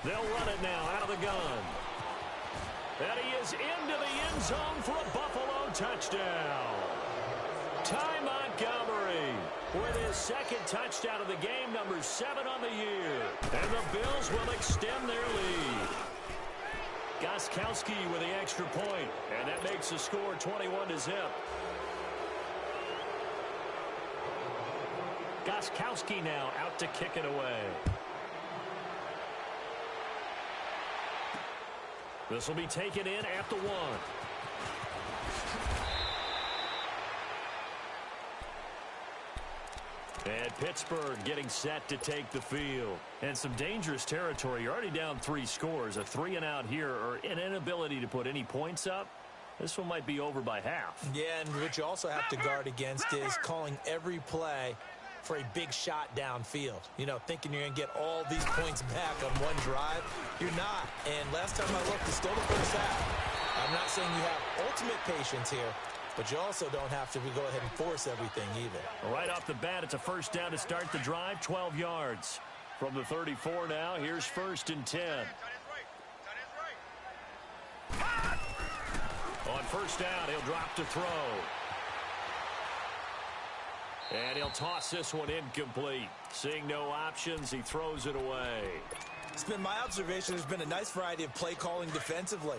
They'll run it now out of the gun. And he is into the end zone for a Buffalo touchdown. Ty Montgomery with his second touchdown of the game, number 7 on the year. And the Bills will extend their lead. Gostkowski with the extra point, and that makes the score 21-0. Gostkowski now out to kick it away. This will be taken in at the 1. And Pittsburgh getting set to take the field. And some dangerous territory. You're already down 3 scores. A 3-and-out here, or an inability to put any points up. This one might be over by half. Yeah, and what you also have to guard against is calling every play for a big shot downfield. You know, thinking you're going to get all these points back on one drive. You're not. And last time I looked, it's still the first half. I'm not saying you have ultimate patience here, but you also don't have to go ahead and force everything either. Right off the bat, it's a first down to start the drive, 12 yards. From the 34 now, here's 1st and 10. On first down, he'll drop to throw. And he'll toss this one incomplete. Seeing no options, he throws it away. It's been my observation there's been a nice variety of play calling defensively.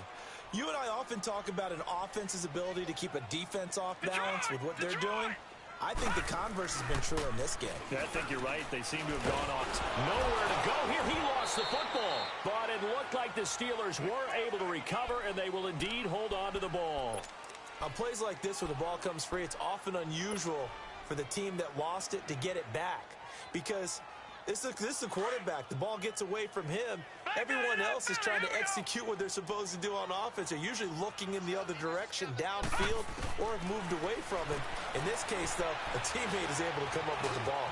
You and I often talk about an offense's ability to keep a defense off balance with what they're doing. I think the converse has been true in this game. I think you're right. They seem to have gone off. Nowhere to go here. He lost the football. But it looked like the Steelers were able to recover, and they will indeed hold on to the ball. On plays like this where the ball comes free, it's often unusual for the team that lost it to get it back. Because this is the quarterback. The ball gets away from him. Everyone else is trying to execute what they're supposed to do on offense. They're usually looking in the other direction, downfield, or have moved away from him. In this case, though, a teammate is able to come up with the ball.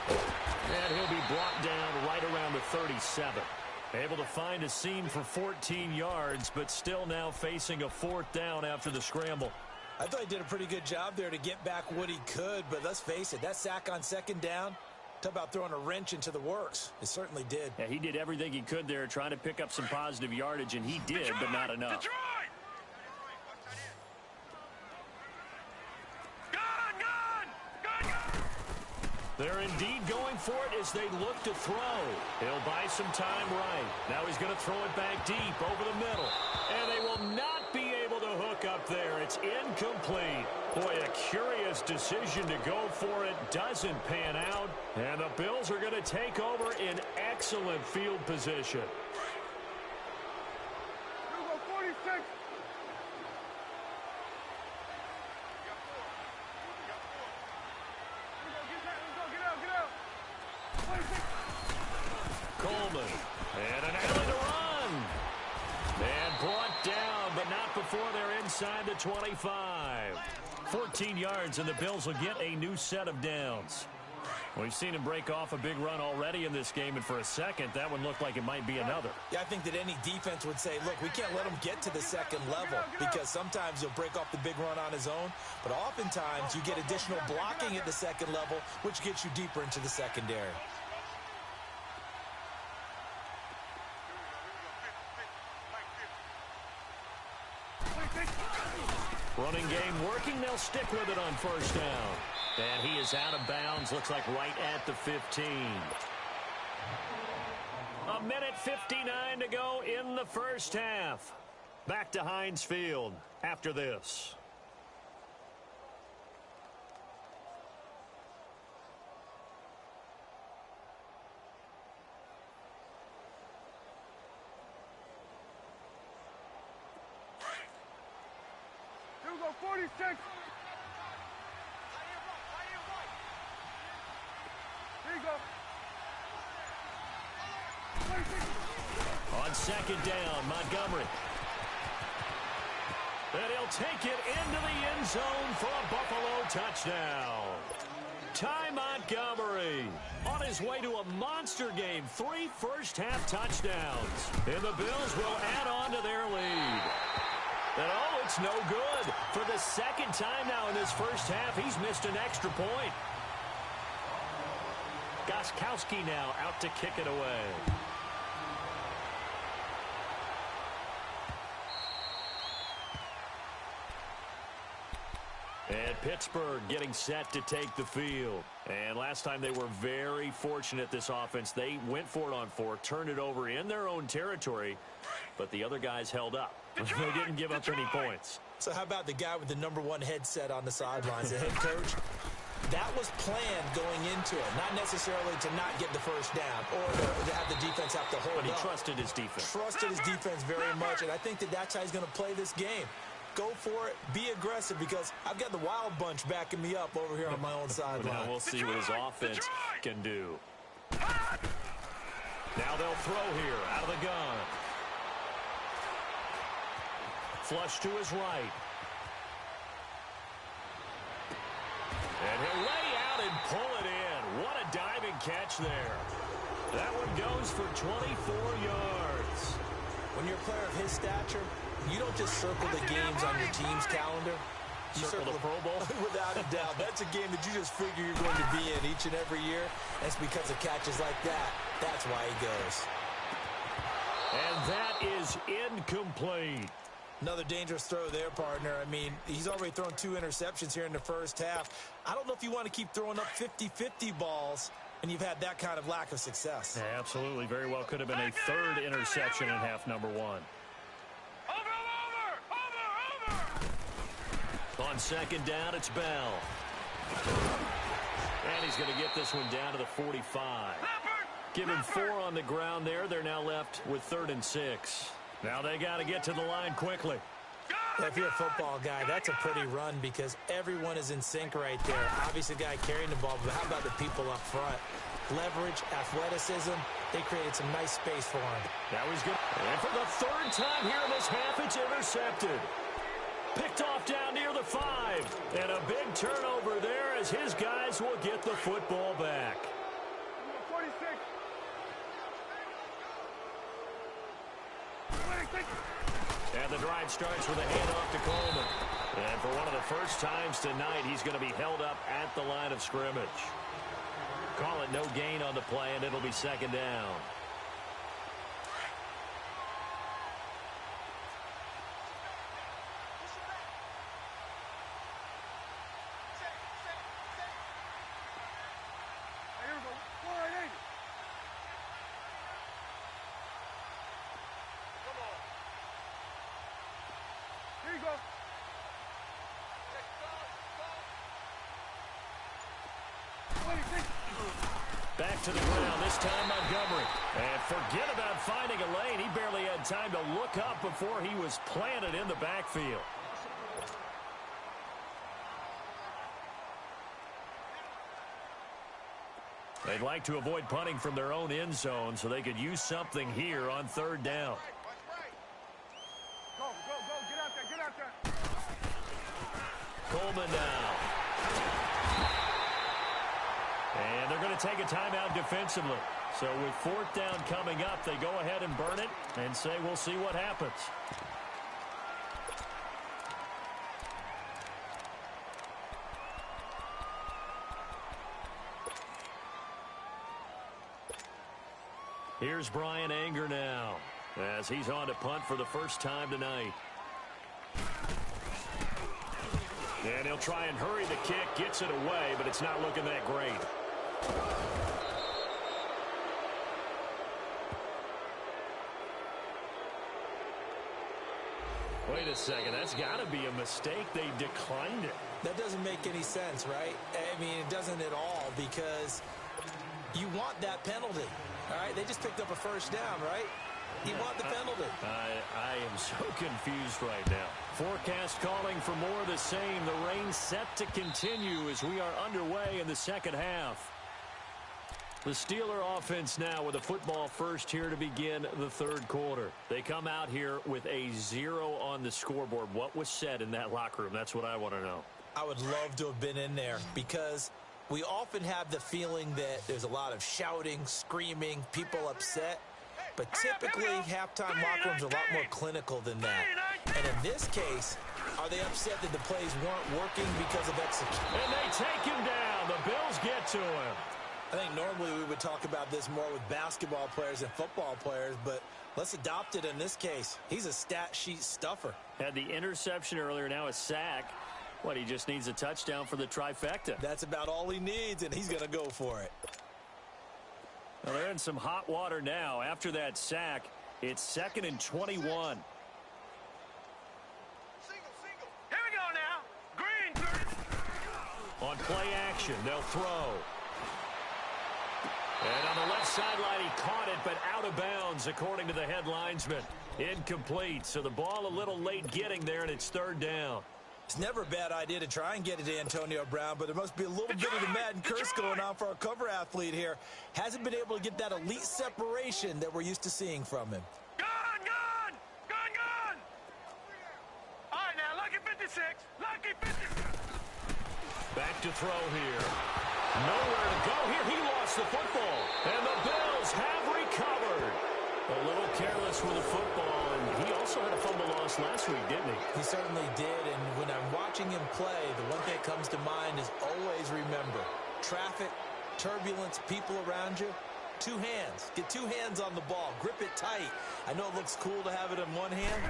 And he'll be brought down right around the 37. Able to find a seam for 14 yards, but still now facing a 4th down after the scramble. I thought he did a pretty good job there to get back what he could, but let's face it, that sack on 2nd down, talk about throwing a wrench into the works. It certainly did. Yeah, he did everything he could there trying to pick up some positive yardage, and he did, but not enough. They're indeed going for it as they look to throw. He'll buy some time right. Now he's going to throw it back deep over the middle. And they will not be able to hook up there. It's incomplete. Boy, a curious decision to go for it. Doesn't pan out. And the Bills are going to take over in excellent field position. Coleman, and an alley to run. And brought down, but not before they're inside the 25. 14 yards, and the Bills will get a new set of downs. We've seen him break off a big run already in this game, and for a second, that one looked like it might be another. Yeah, I think that any defense would say, look, we can't let him get to the 2nd level, because sometimes he'll break off the big run on his own, but oftentimes you get additional blocking at the 2nd level, which gets you deeper into the secondary. Running game working. They'll stick with it on first down. And he is out of bounds. Looks like right at the 15. A minute 59 to go in the first half. Back to Heinz Field after this. Here we go, 46. Here you go. 46. On 2nd down, Montgomery. And he'll take it into the end zone for a Buffalo touchdown. Ty Montgomery on his way to a monster game. 3 first-half touchdowns. And the Bills will add on to their lead. And oh, it's no good. For the 2nd time now in this first half, he's missed an extra point. Gostkowski now out to kick it away. And Pittsburgh getting set to take the field. And last time they were very fortunate, this offense. They went for it on 4, turned it over in their own territory, but the other guys held up. They didn't give up any points. So how about the guy with the #1 headset on the sidelines, the head coach? That was planned going into it, not necessarily to not get the first down or to have the defense have to hold But he up. trusted his defense. Trusted his defense very much, and I think that that's how he's going to play this game. Go for it. Be aggressive, because I've got the wild bunch backing me up over here on my own sideline. Now we'll see what his offense can do. Now they'll throw here out of the gun. Flush to his right. And he'll lay out and pull it in. What a diving catch there. That one goes for 24 yards. When you're a player of his stature, you don't just circle the games on your team's calendar. You Circle the Pro Bowl? Without a doubt. That's a game that you just figure you're going to be in each and every year. And it's because of catches like that. That's why he goes. And that is incomplete. Another dangerous throw there, partner. I mean, he's already thrown 2 interceptions here in the first half. I don't know if you want to keep throwing up 50-50 balls and you've had that kind of lack of success. Yeah, absolutely. Very well could have been a 3rd interception in half number 1. On 2nd down, it's Bell. And he's going to get this one down to the 45. Give him 4 on the ground there. They're now left with 3rd and 6. Now they got to get to the line quickly. If you're a football guy, that's a pretty run because everyone is in sync right there. Obviously, the guy carrying the ball, but how about the people up front? Leverage, athleticism, they created some nice space for him. Now he's good. And for the 3rd time here in this half, it's intercepted. Picked off down near the 5. And a big turnover there as his guys will get the football back. 46. And the drive starts with a handoff to Coleman. And for one of the first times tonight, he's going to be held up at the line of scrimmage. Call it no gain on the play, and it'll be 2nd down. Here we go. 480. Come on. Here you go. Back to the ground, this time Montgomery. And forget about finding a lane. He barely had time to look up before he was planted in the backfield. They'd like to avoid punting from their own end zone so they could use something here on 3rd down. Go, go, go. Get out there, get out there. Coleman now. And they're going to take a timeout defensively. So with 4th down coming up, they go ahead and burn it and say we'll see what happens. Here's Brian Anger now as he's on to punt for the first time tonight. And he'll try and hurry the kick, gets it away, but it's not looking that great. Wait a second, that's got to be a mistake. They declined it. That doesn't make any sense, right? I mean, it doesn't at all because you want that penalty. All right, they just picked up a first down, right? You want the penalty. I am so confused right now. Forecast calling for more of the same. The rain set to continue as we are underway in the 2nd half. The Steeler offense now with a football first here to begin the 3rd quarter. They come out here with a 0 on the scoreboard. What was said in that locker room? That's what I want to know. I would love to have been in there because we often have the feeling that there's a lot of shouting, screaming, people upset. But typically, halftime locker rooms are a lot more clinical than that. And in this case, are they upset that the plays weren't working because of execution? And they take him down. The Bills get to him. I think normally we would talk about this more with basketball players and football players, but let's adopt it in this case. He's a stat sheet stuffer. Had the interception earlier, now a sack. What, he just needs a touchdown for the trifecta. That's about all he needs, and he's going to go for it. Well, they're in some hot water now. After that sack, it's 2nd and 21. Single. Here we go now. Green. On play action, they'll throw. And on the left sideline, he caught it, but out of bounds, according to the head linesman. Incomplete, so the ball a little late getting there, and it's 3rd down. It's never a bad idea to try and get it to Antonio Brown, but there must be a little bit of the Madden curse going on for our cover athlete here. Hasn't been able to get that elite separation that we're used to seeing from him. Gone. All right, now, lucky 56. Lucky 56. Back to throw here. Nowhere to go here. He lost the football. And the Bills have recovered. A little careless with the football, and he also had a fumble loss last week, didn't he? He certainly did, and when I'm watching him play, the one thing that comes to mind is always remember, traffic, turbulence, people around you, 2 hands. Get 2 hands on the ball. Grip it tight. I know it looks cool to have it in one hand.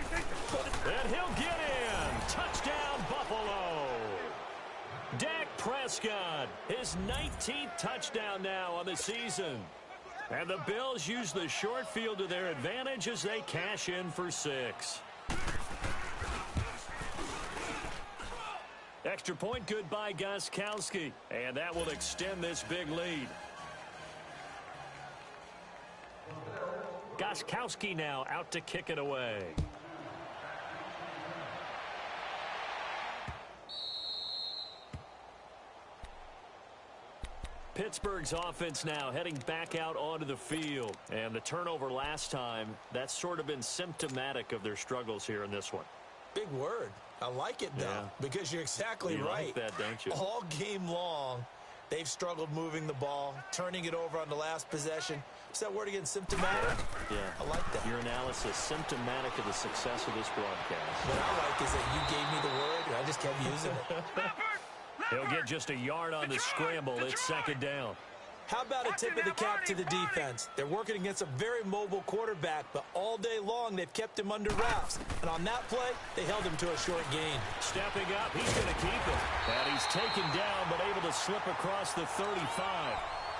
And he'll get in. Touchdown, Buffalo. Dak Prescott, his 19th touchdown now on the season. And the Bills use the short field to their advantage as they cash in for 6. Extra point good by Gostkowski. And that will extend this big lead. Gostkowski now out to kick it away. Pittsburgh's offense now heading back out onto the field. And the turnover last time, that's sort of been symptomatic of their struggles here in this one. Big word. I like it, though, because you're exactly right. You like that, don't you? All game long, they've struggled moving the ball, turning it over on the last possession. What's that word again, symptomatic? Yeah. I like that. Your analysis, symptomatic of the success of this broadcast. What I like is that you gave me the word, and I just kept using it. He'll get just a yard on the scramble. It's 2nd down. How about a tip of the cap to the defense? They're working against a very mobile quarterback, but all day long they've kept him under wraps. And on that play, they held him to a short gain. Stepping up, he's going to keep it. And he's taken down, but able to slip across the 35.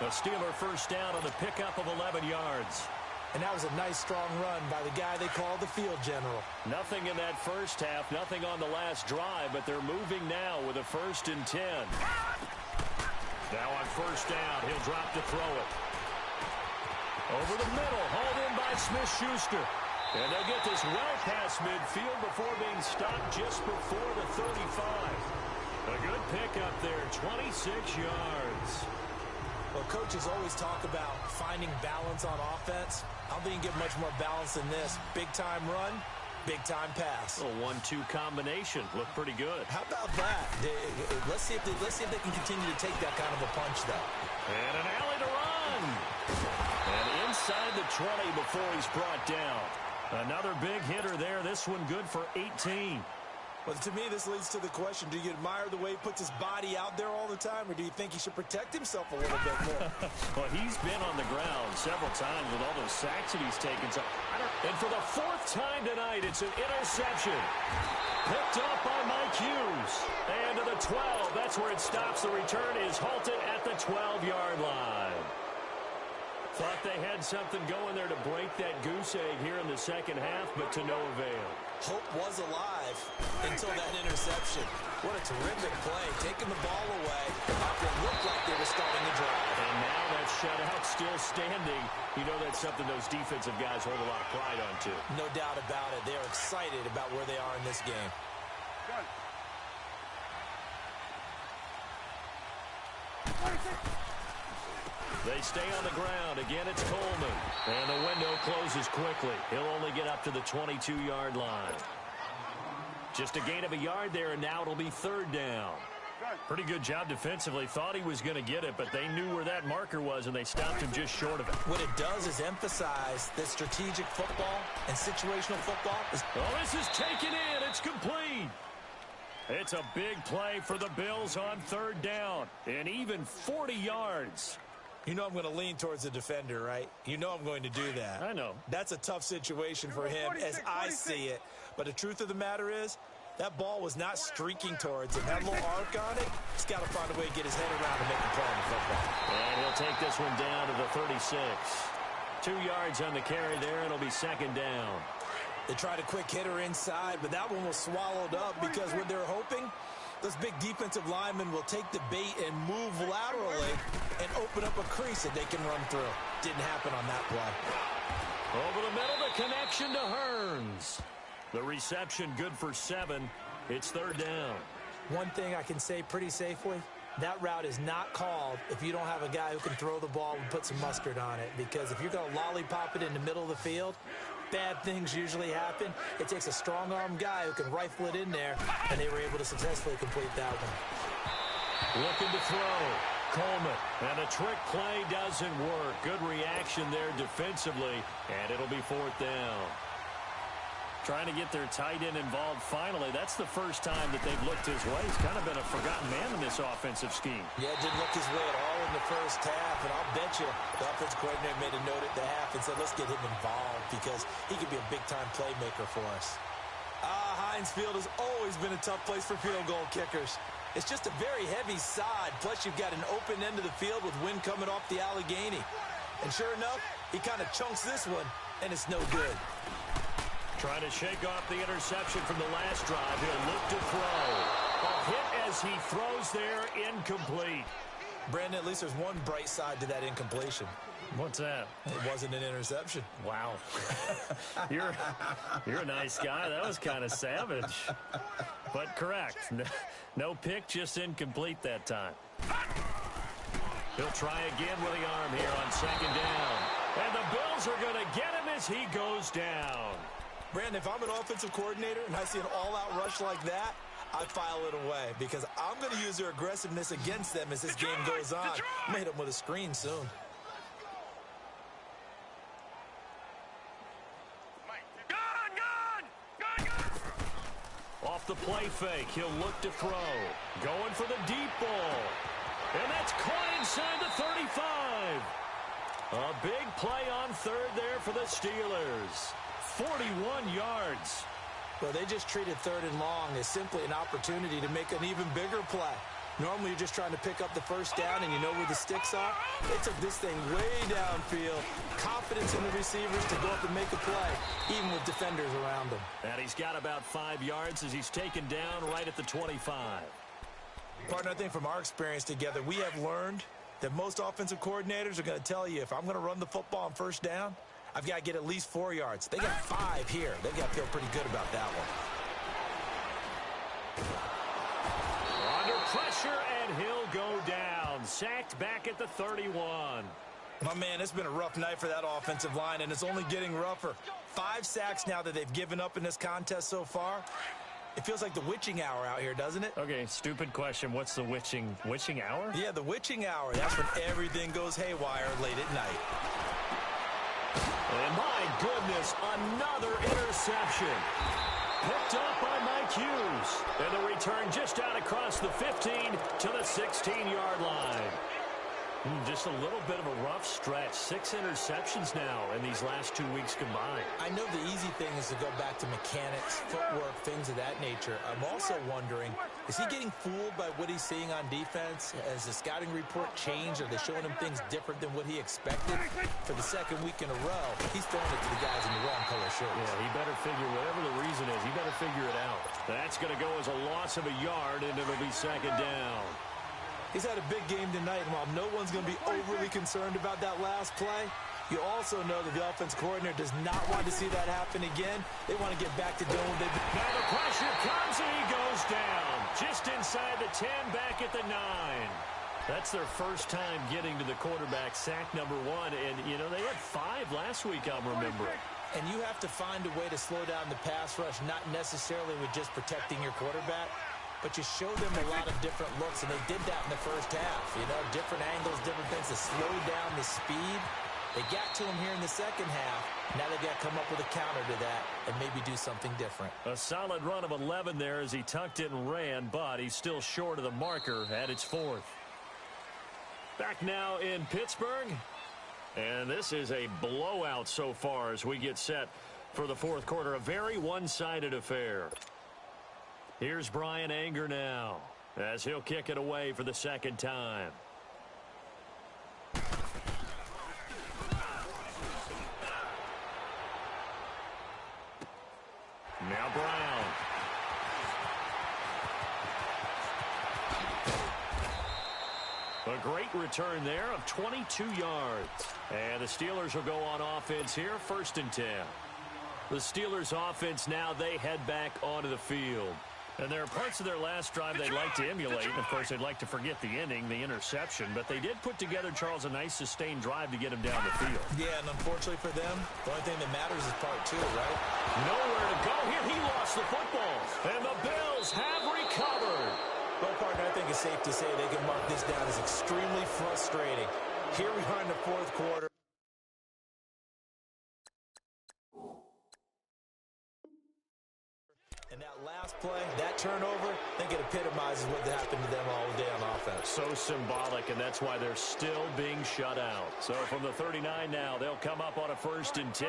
A Steeler first down on the pickup of 11 yards. And that was a nice, strong run by the guy they call the field general. Nothing in that first half, nothing on the last drive, but they're moving now with a 1st and 10. Now on first down, he'll drop to throw it. Over the middle, hauled in by Smith-Schuster. And they'll get this well past midfield before being stopped just before the 35. A good pickup there, 26 yards. Well, coaches always talk about finding balance on offense. I don't think you can get much more balance than this. Big-time run, big-time pass. A 1-2 combination. Looked pretty good. How about that? Let's see if they can continue to take that kind of a punch, though. And an alley to run. And inside the 20 before he's brought down. Another big hitter there. This one good for 18. Well, to me, this leads to the question, do you admire the way he puts his body out there all the time, or do you think he should protect himself a little bit more? Well, he's been on the ground several times with all those sacks that he's taken. So, and for the 4th time tonight, it's an interception. Picked up by Mike Hughes. And to the 12, that's where it stops. The return is halted at the 12-yard line. Thought they had something going there to break that goose egg here in the second half, but to no avail. Hope was alive until that interception. What a terrific play, taking the ball away after it looked like they were starting to drive. And now that shutout still standing. You know that's something those defensive guys hold a lot of pride on, too. No doubt about it. They are excited about where they are in this game. Got it. They stay on the ground. Again, it's Coleman. And the window closes quickly. He'll only get up to the 22-yard line. Just a gain of a yard there, and now it'll be 3rd down. Pretty good job defensively. Thought he was going to get it, but they knew where that marker was, and they stopped him just short of it. What it does is emphasize that strategic football and situational football is... Oh, this is taken in. It's complete. It's a big play for the Bills on 3rd down, and even 40 yards. You know I'm going to lean towards the defender, right? You know I'm going to do that. I know. That's a tough situation for him as I see it. But the truth of the matter is, That ball was not streaking towards him. That little arc on it, he's got to find a way to get his head around and make a play on the football. And he'll take this one down to the 36. 2 yards on the carry there. It'll be second down. They tried a quick hitter inside, but that one was swallowed up because what they're hoping, those big defensive linemen will take the bait and move laterally and open up a crease that they can run through. Didn't happen on that play. Over the middle, the connection to Hearns. The reception good for 7. It's third down. One thing I can say pretty safely, that route is not called if you don't have a guy who can throw the ball and put some mustard on it. Because if you're going to lollipop it in the middle of the field, bad things usually happen. It takes a strong-arm guy who can rifle it in there, and they were able to successfully complete that one. Looking to throw. Coleman. And a trick play doesn't work. Good reaction there defensively, and it'll be fourth down. Trying to get their tight end involved finally. That's the first time that they've looked his way. He's kind of been a forgotten man in this offensive scheme. Yeah, didn't look his way at all in the first half, and I'll bet you the offensive coordinator made a note at the half and said, let's get him involved because he could be a big-time playmaker for us. Heinz Field has always been a tough place for field goal kickers. It's just a very heavy side, plus you've got an open end of the field with wind coming off the Allegheny. And sure enough, he kind of chunks this one, and it's no good. Trying to shake off the interception from the last drive. He'll look to throw. A hit as he throws there, incomplete. Brandon, at least there's one bright side to that incompletion. What's that? It wasn't an interception. Wow. You're a nice guy. That was kind of savage. But correct. No pick, just incomplete that time. He'll try again with the arm here on second down. And the Bills are going to get him as he goes down. Brandon, if I'm an offensive coordinator and I see an all-out rush like that, I file it away because I'm going to use their aggressiveness against them as this game goes on. I'm going to hit them with a screen soon. Off the play fake, he'll look to throw. Going for the deep ball. And that's caught inside the 35. A big play on third there for the Steelers. 41 yards. Well, they just treated third and long as simply an opportunity to make an even bigger play. Normally, you're just trying to pick up the first down, and you know where the sticks are. They took this thing way downfield. Confidence in the receivers to go up and make a play, even with defenders around them. And he's got about 5 yards as he's taken down right at the 25. Partner, I think from our experience together, we have learned that most offensive coordinators are going to tell you, if I'm going to run the football on first down, I've got to get at least 4 yards. They got 5 here. They've got to feel pretty good about that one. Under pressure, and he'll go down. Sacked back at the 31. My man, it's been a rough night for that offensive line, and it's only getting rougher. 5 sacks now that they've given up in this contest so far. It feels like the witching hour out here, doesn't it? Okay, stupid question. What's the witching hour? Yeah, the witching hour. That's when everything goes haywire late at night. And my goodness, another interception. Picked up by Mike Hughes. And the return just out across the 15 to the 16-yard line. Just a little bit of a rough stretch. 6 interceptions now in these last 2 weeks combined. I know the easy thing is to go back to mechanics, footwork, things of that nature. I'm also wondering, is he getting fooled by what he's seeing on defense? Has the scouting report changed? Are they showing him things different than what he expected? For the second week in a row, he's throwing it to the guys in the wrong color shirts. Yeah, he better figure, whatever the reason is, he better figure it out. That's going to go as a loss of a yard, and it'll be second down. He's had a big game tonight, and while no one's going to be overly concerned about that last play, you also know that the offense coordinator does not want to see that happen again. They want to get back to doing what they've been. Now the pressure comes, and he goes down. Just inside the 10, back at the 9. That's their first time getting to the quarterback, sack number 1. And, you know, they had 5 last week, I'm remembering. And you have to find a way to slow down the pass rush, not necessarily with just protecting your quarterback, but you show them a lot of different looks, and they did that in the first half. You know, different angles, different things to slow down the speed. They got to him here in the second half. Now they've got to come up with a counter to that and maybe do something different. A solid run of 11 there as he tucked it and ran, but he's still short of the marker at its 4th. Back now in Pittsburgh. And this is a blowout so far as we get set for the 4th quarter. A very one-sided affair. Here's Brian Anger now, as he'll kick it away for the second time. Now Brown. A great return there of 22 yards. And the Steelers will go on offense here, 1st and 10. The Steelers offense now, they head back onto the field. And there are parts of their last drive they'd like to emulate. And, of course, they'd like to forget the ending, the interception. But they did put together, Charles, a nice sustained drive to get him down the field. Yeah, and unfortunately for them, the only thing that matters is part 2, right? Nowhere to go here. He lost the football. And the Bills have recovered. Well, partner, I think it's safe to say they can mark this down as extremely frustrating. Here we are in the 4th quarter. And that last play, that turnover, I think it epitomizes what happened to them all day on offense. So symbolic, and that's why they're still being shut out. So from the 39 now, they'll come up on a 1st and 10.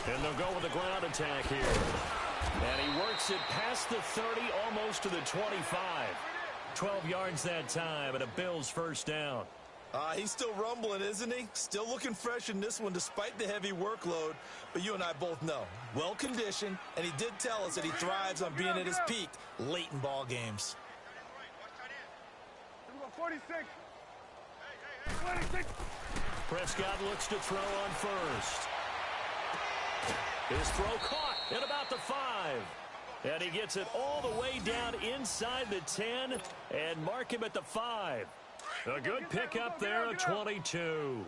And they'll go with the ground attack here. And he works it past the 30, almost to the 25. 12 yards that time, and a Bills first down. He's still rumbling, isn't he? Still looking fresh in this one despite the heavy workload. But you and I both know, well-conditioned, and he did tell us that he thrives on being at his peak late in ball games. 46. 26. Prescott looks to throw on first. His throw caught at about the 5. And he gets it all the way down inside the 10 and mark him at the 5. A good pickup there at 22.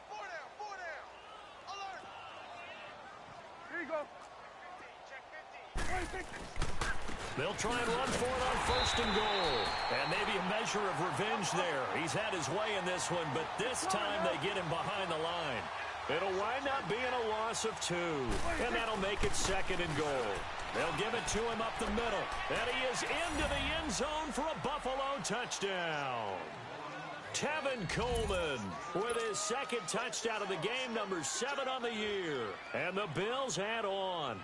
4 down. Alert. Here you go. 26. They'll try and run for it on 1st and goal. And maybe a measure of revenge there. He's had his way in this one, but this time they get him behind the line. It'll wind up being a loss of 2. And that'll make it 2nd and goal. They'll give it to him up the middle. And he is into the end zone for a Buffalo touchdown. Tevin Coleman with his 2nd touchdown of the game, number 7 on the year. And the Bills add on.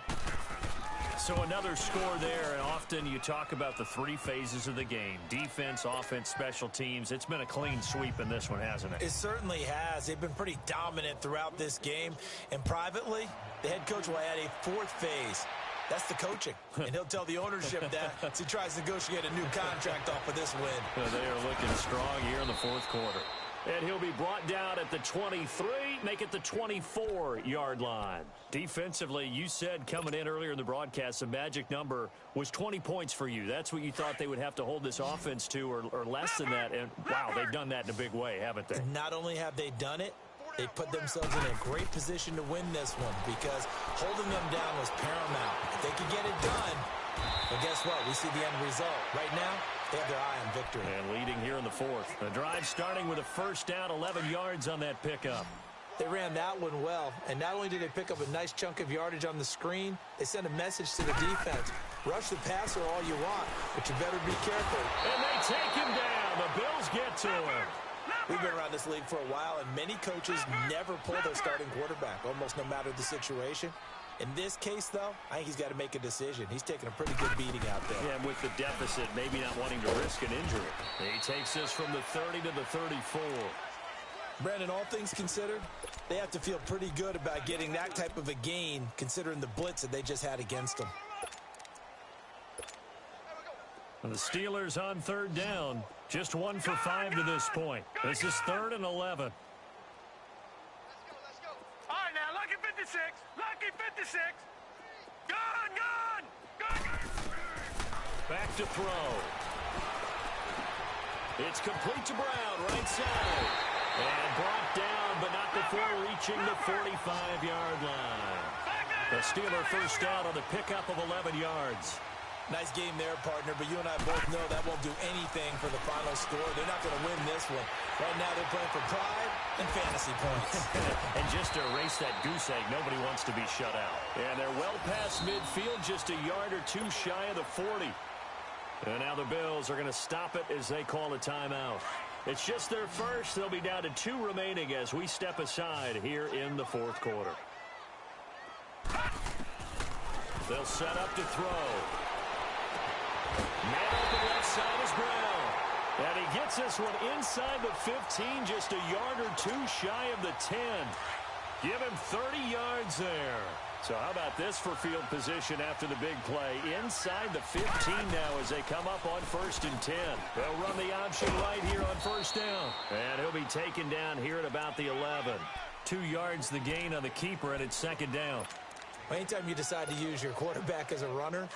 So another score there, and often you talk about the 3 phases of the game. Defense, offense, special teams. It's been a clean sweep in this one, hasn't it? It certainly has. They've been pretty dominant throughout this game. And privately, the head coach will add a 4th phase. That's the coaching. And he'll tell the ownership that as he tries to negotiate a new contract off of this win. They are looking strong here in the 4th quarter. And he'll be brought down at the 23, make it the 24-yard line. Defensively, you said coming in earlier in the broadcast, the magic number was 20 points for you. That's what you thought they would have to hold this offense to, or less than that. And, wow, they've done that in a big way, haven't they? Not only have they done it, they put themselves in a great position to win this one because holding them down was paramount. If they could get it done, well, guess what? We see the end result. Right now, they have their eye on victory. And leading here in the 4th. The drive starting with a 1st down, 11 yards on that pickup. They ran that one well, and not only did they pick up a nice chunk of yardage on the screen, they sent a message to the defense. Rush the passer all you want, but you better be careful. And they take him down. The Bills get to him. We've been around this league for a while, and many coaches never pull their starting quarterback, almost no matter the situation. In this case, though, I think he's got to make a decision. He's taking a pretty good beating out there. Yeah, and with the deficit, maybe not wanting to risk an injury. He takes this from the 30 to the 34. Brandon, all things considered, they have to feel pretty good about getting that type of a gain, considering the blitz that they just had against them. The Steelers on 3rd down. Just 1 for 5 to this point. This is 3rd and 11. Let's go. All right, now, lucky 56. Lucky 56. Gun. Back to throw. It's complete to Brown, right side. And brought down, but not before reaching the 45-yard line. The Steeler first down on the pickup of 11 yards. Nice game there, partner, but you and I both know that won't do anything for the final score. They're not going to win this one. Right now they're playing for pride and fantasy points. And just to erase that goose egg, nobody wants to be shut out. And they're well past midfield, just a yard or 2 shy of the 40. And now the Bills are going to stop it as they call a timeout. It's just their first. They'll be down to 2 remaining as we step aside here in the fourth quarter. They'll set up to throw. Man open left side is Brown. And he gets this one inside the 15, just a yard or 2 shy of the 10. Give him 30 yards there. So how about this for field position after the big play? Inside the 15 now as they come up on 1st and 10. They'll run the option right here on 1st down. And he'll be taken down here at about the 11. 2 yards the gain on the keeper, and it's 2nd down. Anytime you decide to use your quarterback as a runner,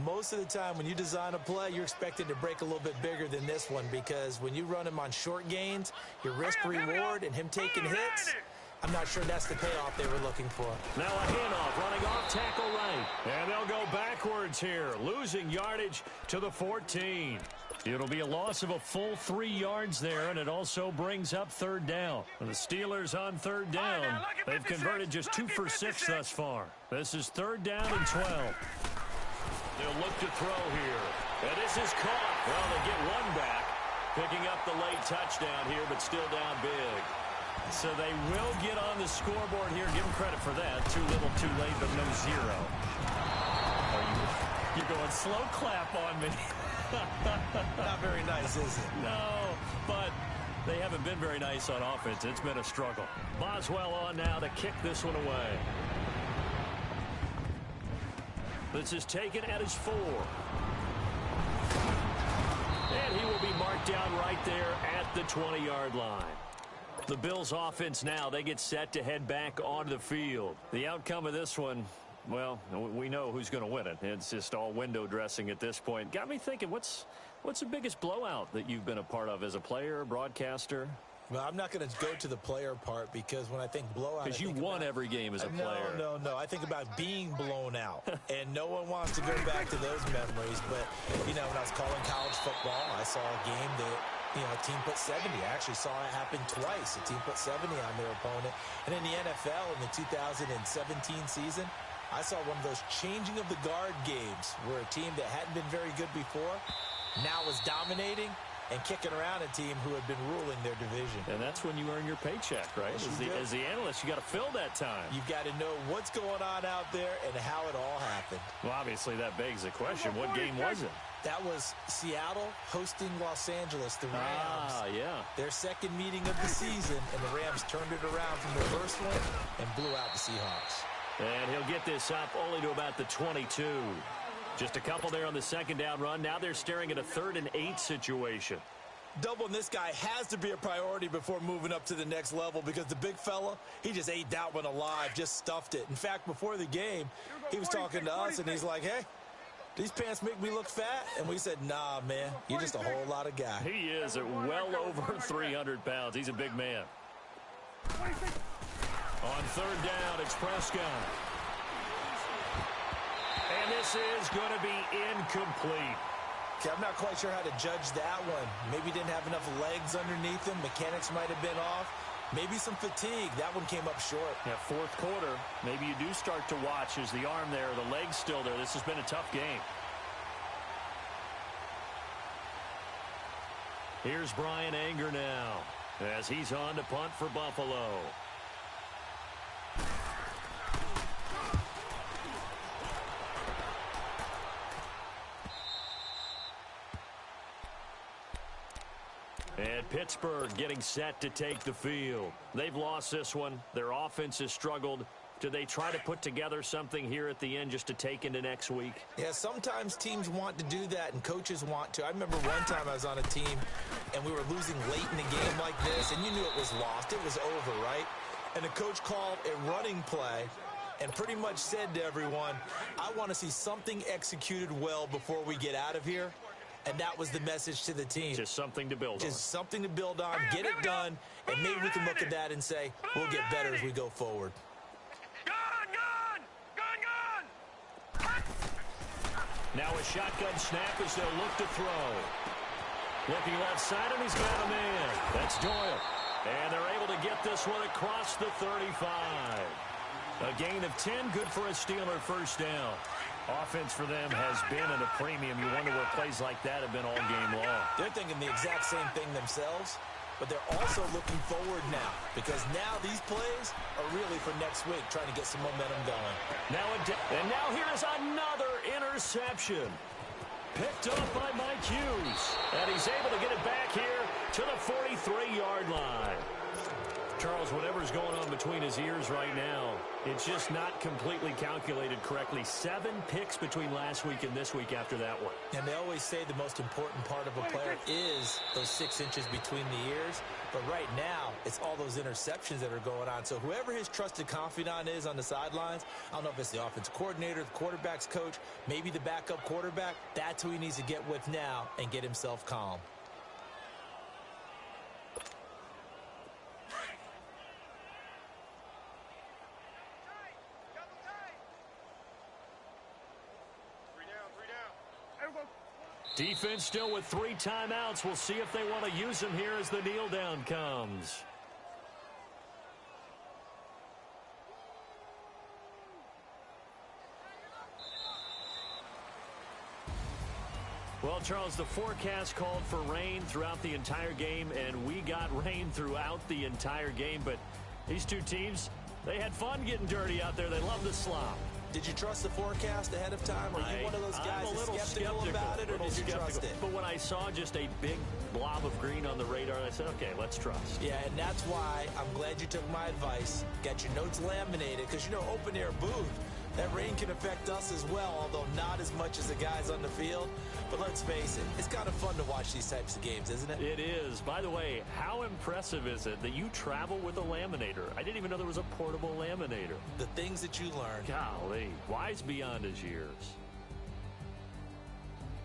most of the time when you design a play, you're expected to break a little bit bigger than this one, because when you run him on short gains, your risk-reward and him taking hits, I'm not sure that's the payoff they were looking for. Now a handoff, running off tackle right. And they'll go backwards here, losing yardage to the 14. It'll be a loss of a full 3 yards there, and it also brings up 3rd down. And the Steelers on 3rd down, they've converted just 2 for 6 thus far. This is 3rd down and 12. They'll look to throw here. And this is caught. Well, they get one back, picking up the late touchdown here, but still down big. So they will get on the scoreboard here. Give them credit for that. Too little, too late, but no 0. You're going slow clap on me. Not very nice, is it? No, but they haven't been very nice on offense. It's been a struggle. Boswell on now to kick this one away. This is taken at his 4. And he will be marked down right there at the 20-yard line. The Bills' offense now, they get set to head back onto the field. The outcome of this one, well, we know who's going to win it. It's just all window dressing at this point. Got me thinking, what's the biggest blowout that you've been a part of as a player, broadcaster? Well, I'm not going to go to the player part, because when I think blowout, because you won every game as a player. No. I think about being blown out, and no one wants to go back to those memories. But, you know, when I was calling college football, I saw a game that, you know, a team put 70. I actually saw it happen twice. A team put 70 on their opponent. And in the NFL, in the 2017 season, I saw one of those changing of the guard games where a team that hadn't been very good before now was dominating and kicking around a team who had been ruling their division. And that's when you earn your paycheck, right? As the analyst, you got to fill that time. You've got to know what's going on out there and how it all happened. Well, obviously, that begs the question, what game was it? That was Seattle hosting Los Angeles, the Rams. Yeah. Their second meeting of the season, and the Rams turned it around from the first one and blew out the Seahawks. And he'll get this up only to about the 22. Just a couple there on the 2nd down run. Now they're staring at a 3rd and 8 situation. Doubling this guy has to be a priority before moving up to the next level, because the big fella, he just ate that one alive, just stuffed it. In fact, before the game, he was talking to us, and he's like, hey, these pants make me look fat? And we said, nah, man, you're just a whole lot of guy. He is at well over 300 pounds. He's a big man. On 3rd down, it's Prescott. And this is going to be incomplete. Okay, I'm not quite sure how to judge that one. Maybe didn't have enough legs underneath him. Mechanics might have been off. Maybe some fatigue. That one came up short. Yeah, 4th quarter. Maybe you do start to watch as the arm there, the leg's still there. This has been a tough game. Here's Brian Anger now as he's on to punt for Buffalo. And Pittsburgh getting set to take the field. They've lost this one. Their offense has struggled. Do they try to put together something here at the end just to take into next week? Yeah, sometimes teams want to do that and coaches want to. I remember one time I was on a team and we were losing late in a game like this, and you knew it was lost. It was over, right? And the coach called a running play and pretty much said to everyone, I want to see something executed well before we get out of here. And that was the message to the team. Just something to build on. Just something to build on, get it done, and maybe we can look at that and say, we'll get better as we go forward. Now a shotgun snap as they'll look to throw. Looking left side, and he's got a man. That's Doyle. And they're able to get this one across the 35. A gain of 10, good for a Steeler 1st down. Offense for them has been at a premium. You wonder where plays like that have been all game long. They're thinking the exact same thing themselves, but they're also looking forward now because now these plays are really for next week, trying to get some momentum going. Now here's another interception. Picked up by Mike Hughes. And he's able to get it back here to the 43-yard line. Charles, whatever's going on between his ears right now, it's just not completely calculated correctly. 7 picks between last week and this week after that one. And they always say the most important part of a player is those 6 inches between the ears. But right now, it's all those interceptions that are going on. So whoever his trusted confidant is on the sidelines, I don't know if it's the offensive coordinator, the quarterback's coach, maybe the backup quarterback, that's who he needs to get with now and get himself calm. Defense still with 3 timeouts. We'll see if they want to use them here as the kneel down comes. Well, Charles, the forecast called for rain throughout the entire game, and we got rain throughout the entire game. But these two teams, they had fun getting dirty out there. They love the slop. Did you trust the forecast ahead of time? Are you one of those guys that's skeptical about it, or did you trust it? But when I saw just a big blob of green on the radar, I said, okay, let's trust. Yeah, and that's why I'm glad you took my advice. Got your notes laminated, because, you know, open-air booth, that rain can affect us as well, although not as much as the guys on the field. But let's face it, it's kind of fun to watch these types of games, isn't it? It is. By the way, how impressive is it that you travel with a laminator? I didn't even know there was a portable laminator. The things that you learn. Golly, wise beyond his years.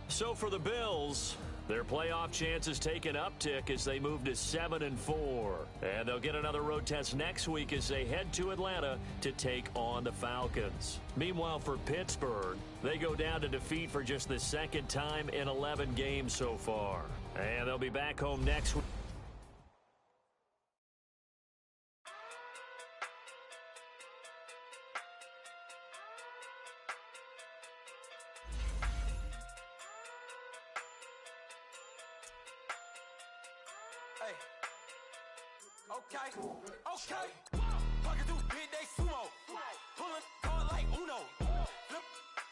So for the Bills, their playoff chances take an uptick as they move to 7-4. And they'll get another road test next week as they head to Atlanta to take on the Falcons. Meanwhile, for Pittsburgh, they go down to defeat for just the second time in 11 games so far. And they'll be back home next week. Okay. Walking through big day sumo. Pulling card like Uno. Flip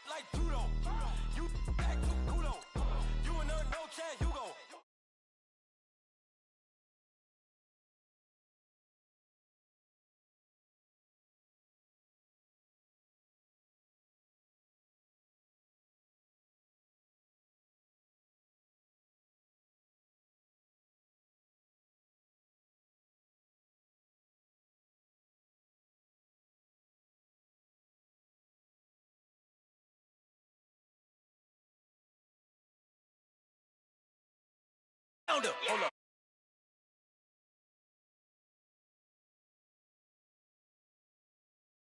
like judo. You back to kudo. You and her no chance, you go. Hold up.